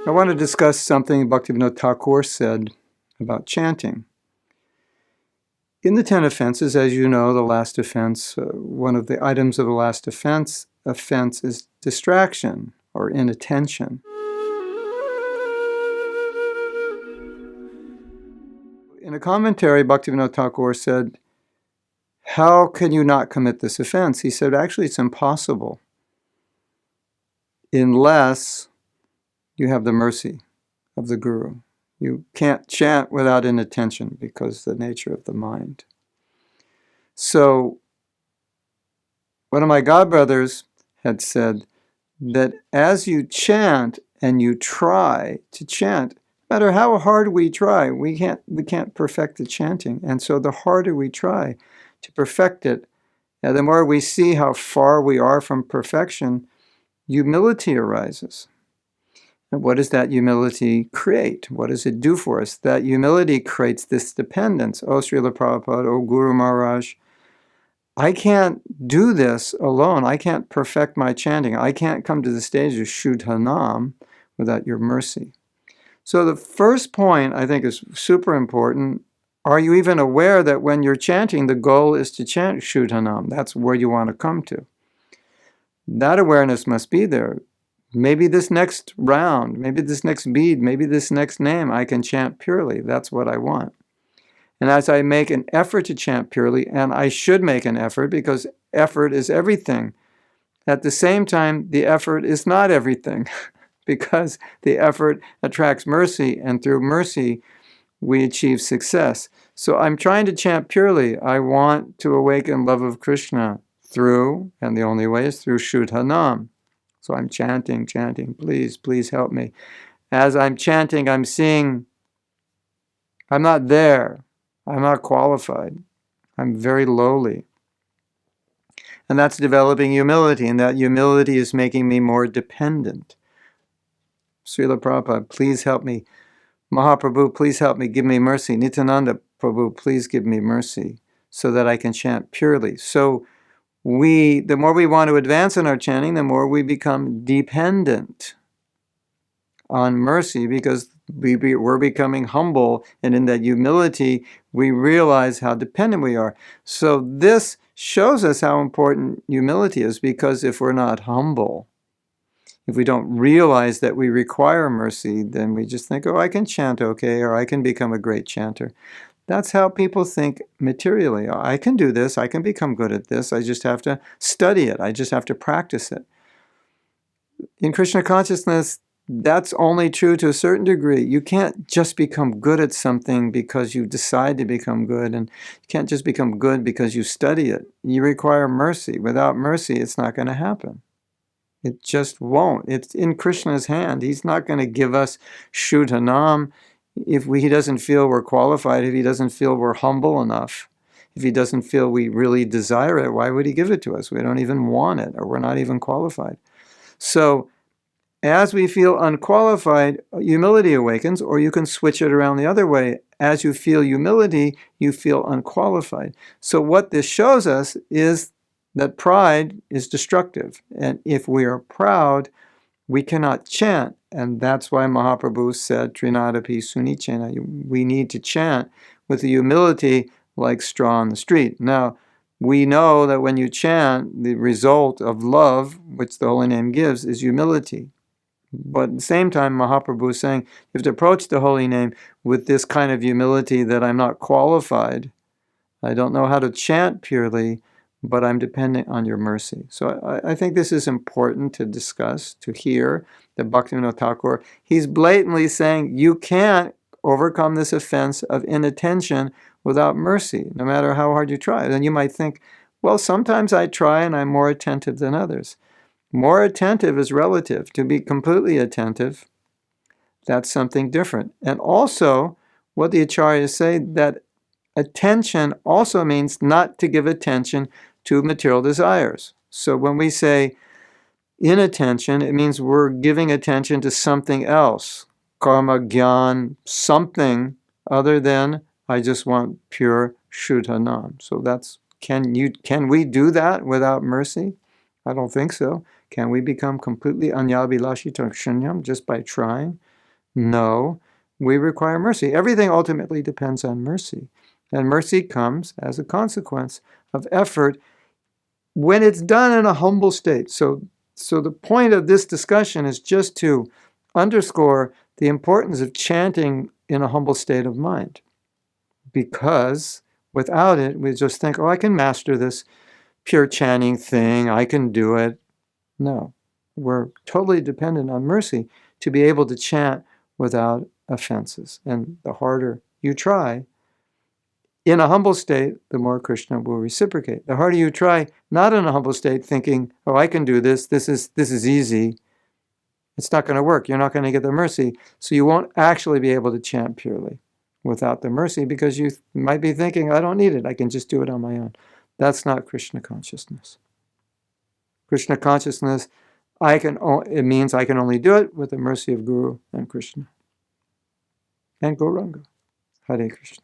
I want to discuss something Bhaktivinoda Thakura said about chanting. In the 10 offenses, as you know, the last offense, one of the items of the last offense is distraction or inattention. In a commentary, Bhaktivinoda Thakura said, how can you not commit this offense? He said, actually, it's impossible unless you have the mercy of the Guru. You can't chant without inattention because of the nature of the mind. So, one of my godbrothers had said that as you chant and you try to chant, no matter how hard we try, we can't perfect the chanting. And so the harder we try to perfect it, and the more we see how far we are from perfection, humility arises. And what does that humility create? What does it do for us? That humility creates this dependence. Oh, Srila Prabhupada, oh, Guru Maharaj, I can't do this alone. I can't perfect my chanting. I can't come to the stage of Shuddha Nam without your mercy. So the first point I think is super important. Are you even aware that when you're chanting, the goal is to chant Shuddha Nam? That's where you want to come to. That awareness must be there. Maybe this next round, maybe this next bead, maybe this next name, I can chant purely. That's what I want. And as I make an effort to chant purely, and I should make an effort because effort is everything, at the same time, the effort is not everything because the effort attracts mercy, and through mercy, we achieve success. So I'm trying to chant purely. I want to awaken love of Krishna through, and the only way is through Shuddha Nam. So I'm chanting, please, please help me. As I'm chanting, I'm seeing I'm not there. I'm not qualified. I'm very lowly. And that's developing humility, and that humility is making me more dependent. Srila Prabhupada, please help me. Mahaprabhu, please help me, give me mercy. Nityananda Prabhu, please give me mercy so that I can chant purely. So the more we want to advance in our chanting, the more we become dependent on mercy because we're becoming humble, and in that humility, we realize how dependent we are. So this shows us how important humility is, because if we're not humble, if we don't realize that we require mercy, then we just think, oh, I can chant okay, or I can become a great chanter. That's how people think materially. I can do this, I can become good at this, I just have to study it, I just have to practice it. In Krishna consciousness, that's only true to a certain degree. You can't just become good at something because you decide to become good, and you can't just become good because you study it. You require mercy. Without mercy, it's not going to happen. It just won't. It's in Krishna's hand. He's not going to give us Shuddha Nam if he doesn't feel we're qualified, if he doesn't feel we're humble enough, if he doesn't feel we really desire it. Why would he give it to us? We don't even want it, or we're not even qualified. So as we feel unqualified, humility awakens, or you can switch it around the other way. As you feel humility, you feel unqualified. So what this shows us is that pride is destructive. And if we are proud, we cannot chant. And that's why Mahaprabhu said, Trinadapi Sunichena, we need to chant with the humility like straw on the street. Now, we know that when you chant, the result of love, which the holy name gives, is humility. But at the same time, Mahaprabhu is saying, you have to approach the holy name with this kind of humility that I'm not qualified. I don't know how to chant purely, but I'm dependent on your mercy. So I think this is important to discuss, to hear that Bhaktivinoda Thakura, he's blatantly saying you can't overcome this offense of inattention without mercy, no matter how hard you try. Then you might think, well, sometimes I try and I'm more attentive than others. More attentive is relative. To be completely attentive, that's something different. And also, what the Acharyas say, that attention also means not to give attention to material desires. So when we say inattention, it means we're giving attention to something else. Karma, gyan, something other than I just want pure Shuddha Nam. So that's, can we do that without mercy? I don't think so. Can we become completely anyabhilashi takshunyam just by trying? No, we require mercy. Everything ultimately depends on mercy. And mercy comes as a consequence of effort when it's done in a humble state. So the point of this discussion is just to underscore the importance of chanting in a humble state of mind. Because without it, we just think, oh, I can master this pure chanting thing. I can do it. No, we're totally dependent on mercy to be able to chant without offenses. And the harder you try, in a humble state, the more Krishna will reciprocate. The harder you try, not in a humble state, thinking, oh, I can do this. This is easy. It's not going to work. You're not going to get the mercy. So you won't actually be able to chant purely without the mercy, because you might be thinking, I don't need it. I can just do it on my own. That's not Krishna consciousness. Krishna consciousness, it means I can only do it with the mercy of Guru and Krishna and Gauranga. Hare Krishna.